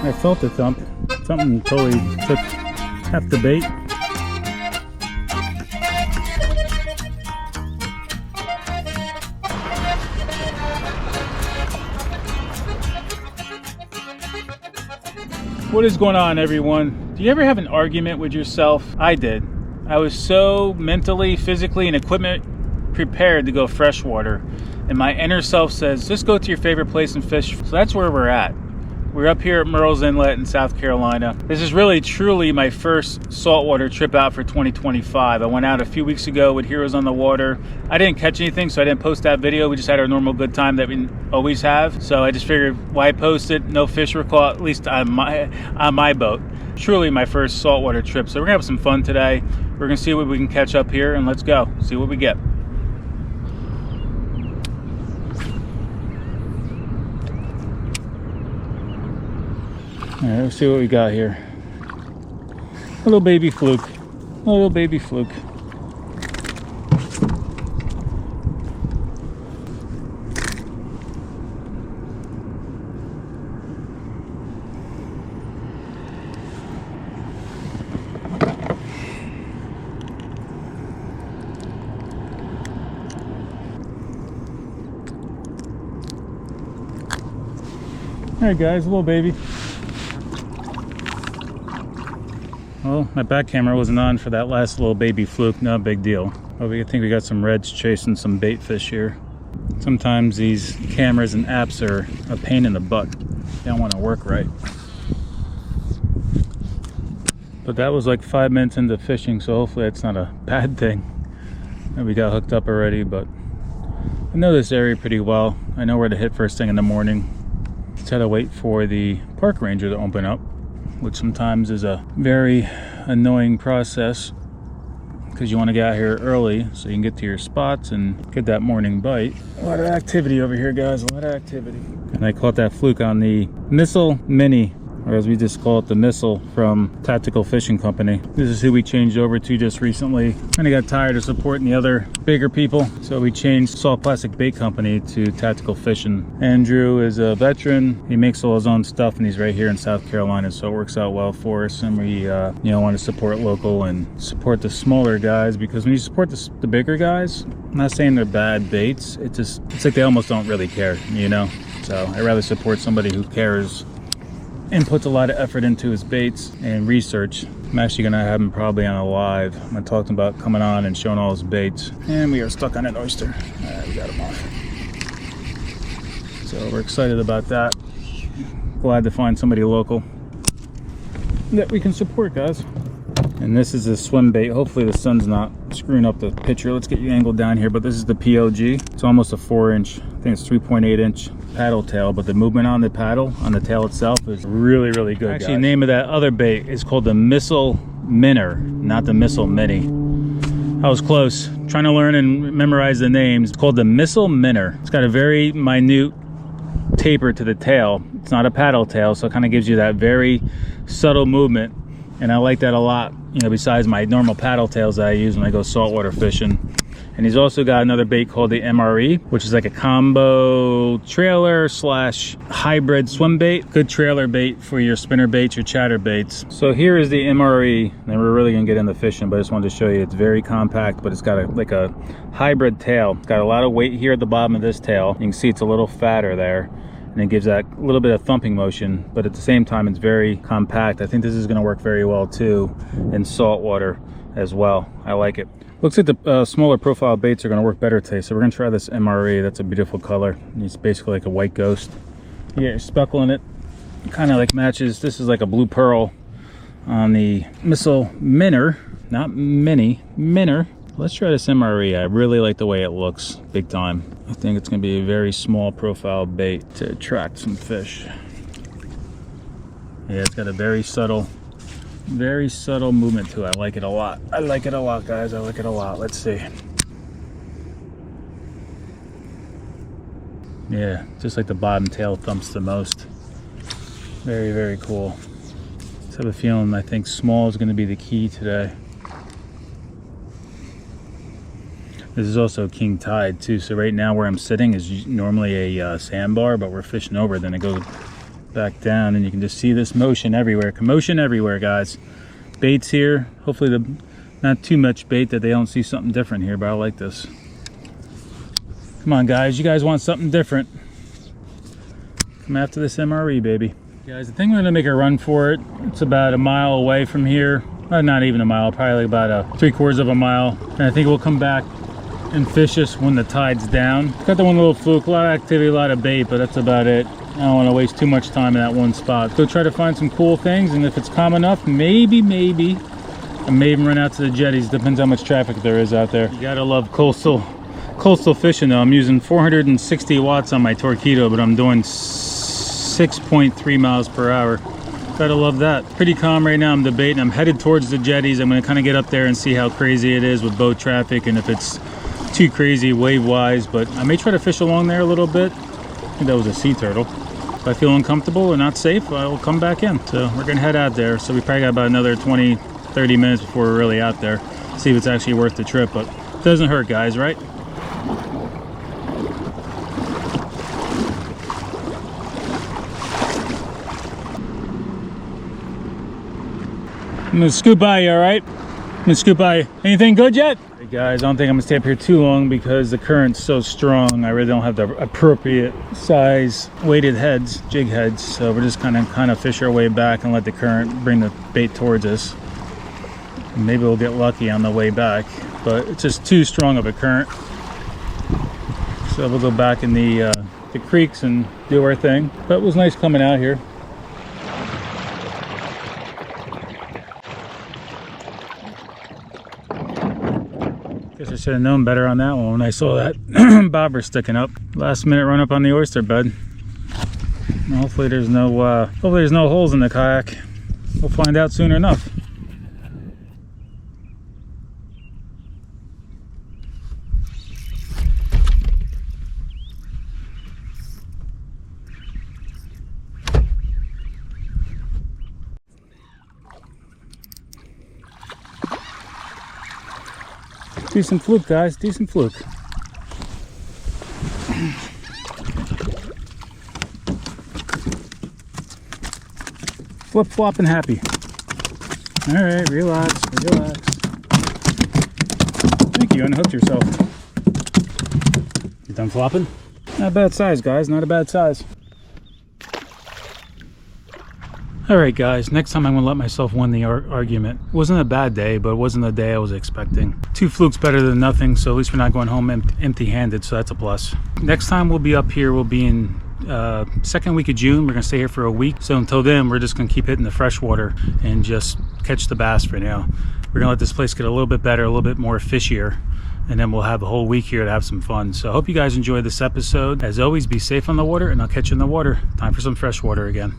I felt a thump. Something totally took half the bait. What is going on, everyone? Do you ever have an argument with yourself? I did. I was so mentally, physically, and equipment prepared to go freshwater, and my inner self says, just go to your favorite place and fish. So that's where we're at. We're up here at Murrells Inlet in South Carolina. This is really, truly my first saltwater trip out for 2025. I went out a few weeks ago with Heroes on the Water. I didn't catch anything, so I didn't post that video. We just had our normal good time that we always have. So I just figured, why post it? No fish were caught, at least on my boat. Truly my first saltwater trip. So we're gonna have some fun today. We're gonna see what we can catch up here, and let's go, see what we get. All right, let's see what we got here. Little baby fluke. Little baby fluke. All right, guys, little baby. Well, my back camera wasn't on for that last little baby fluke. No big deal. But I think we got some reds chasing some bait fish here. Sometimes these cameras and apps are a pain in the butt. They don't want to work right. But that was like 5 minutes into fishing, so hopefully that's not a bad thing. And we got hooked up already, but I know this area pretty well. I know where to hit first thing in the morning. Just had to wait for the park ranger to open up, which sometimes is a very annoying process because you want to get out here early so you can get to your spots and get that morning bite. A lot of activity over here, guys, a lot of activity. And I caught that fluke on the Missile Mini, or as we just call it, the Missile from Tactical Fishing Company. This is who we changed over to just recently. Kind of got tired of supporting the other bigger people, so we changed Salt Plastic Bait Company to Tactical Fishing. Andrew is a veteran. He makes all his own stuff, and he's right here in South Carolina, so it works out well for us. And we want to support local and support the smaller guys, because when you support the bigger guys, I'm not saying they're bad baits, it's like they almost don't really care, you know? So I'd rather support somebody who cares and puts a lot of effort into his baits and research. I'm actually gonna have him probably on a live. I'm gonna talk to him about coming on and showing all his baits. And we are stuck on an oyster. All right, we got him off. So we're excited about that. Glad to find somebody local that we can support, guys. And this is a swim bait. Hopefully the sun's not screwing up the picture. Let's get you angled down here, but this is the POG. It's almost a 4-inch, I think it's 3.8-inch paddle tail, but the movement on the paddle, on the tail itself, is really, really good. Actually, the name of that other bait is called the Missile Minnow, not the Missile Mini. I was close, trying to learn and memorize the names. It's called the Missile Minnow. It's got a very minute taper to the tail. It's not a paddle tail, so it kind of gives you that very subtle movement. And I like that a lot, you know, besides my normal paddle tails that I use when I go saltwater fishing. And he's also got another bait called the MRE, which is like a combo trailer slash hybrid swim bait. Good trailer bait for your spinner baits, your chatter baits. So here is the MRE, and we're really gonna get into fishing, but I just wanted to show you, it's very compact, but it's got like a hybrid tail. It's got a lot of weight here at the bottom of this tail. You can see it's a little fatter there, and it gives that little bit of thumping motion, but at the same time it's very compact. I think this is going to work very well too in saltwater as well. I like it. Looks like the smaller profile baits are going to work better today, so we're going to try this MRE. That's a beautiful color. It's basically like a white ghost. You get your speckle in it. Kind of like matches. This is like a blue pearl on the Missile Minnow, not Mini, Minnow. Let's try this MRE. I really like the way it looks, big time. I think it's gonna be a very small profile bait to attract some fish. Yeah, it's got a very subtle movement to it. I like it a lot. I like it a lot, guys. I like it a lot. Let's see. Yeah, just like the bottom tail thumps the most. Very, very cool. Just have a feeling, I think small is gonna be the key today. This is also king tide too, so right now where I'm sitting is normally a sandbar, but we're fishing over, then it goes back down, and you can just see this motion everywhere. Commotion everywhere, guys. Bait's here. Hopefully not too much bait that they don't see something different here, but I like this. Come on, guys. You guys want something different. Come after this MRE, baby. Guys, I think we're gonna make a run for it. It's about a mile away from here. Not even a mile, probably about a 3/4 of a mile. And I think we'll come back and fish this when the tide's down. Got the one little fluke, a lot of activity, a lot of bait, but that's about it. I don't want to waste too much time in that one spot. Go try to find some cool things, and if it's calm enough, maybe I may even run out to the jetties. Depends how much traffic there is out there. You gotta love coastal fishing though. I'm using 460 watts on my Torpedo, but I'm doing 6.3 miles per hour. Gotta love that. Pretty calm right now. I'm debating. I'm headed towards the jetties. I'm gonna kind of get up there and see how crazy it is with boat traffic and if it's too crazy wave wise, but I may try to fish along there a little bit. I think that was a sea turtle. If I feel uncomfortable or not safe, I'll come back in. So we're gonna head out there. So we probably got about another 20-30 minutes before we're really out there. See if it's actually worth the trip, but it doesn't hurt, guys, right? I'm gonna scoot by you, all right? I'm gonna scoot by you. Anything good yet? Hey guys, I don't think I'm gonna stay up here too long because the current's so strong. I really don't have the appropriate size weighted heads, jig heads. So we're just kind of fish our way back and let the current bring the bait towards us. Maybe we'll get lucky on the way back, but it's just too strong of a current. So we'll go back in the creeks and do our thing. But it was nice coming out here. Guess I should have known better on that one when I saw that bobber sticking up. Last minute run up on the oyster bed. Hopefully there's no holes in the kayak. We'll find out soon enough. Decent fluke, guys, decent fluke. Flip flop and happy. All right, relax. Thank you, unhooked yourself. You done flopping? Not a bad size, guys, not a bad size. All right, guys, next time I'm gonna let myself win the argument. It wasn't a bad day, but it wasn't the day I was expecting. 2 flukes better than nothing, so at least we're not going home empty-handed, so that's a plus. Next time we'll be up here, we'll be in second week of June. We're gonna stay here for a week. So until then, we're just gonna keep hitting the freshwater and just catch the bass for now. We're gonna let this place get a little bit better, a little bit more fishier, and then we'll have a whole week here to have some fun. So I hope you guys enjoyed this episode. As always, be safe on the water, and I'll catch you in the water. Time for some freshwater again.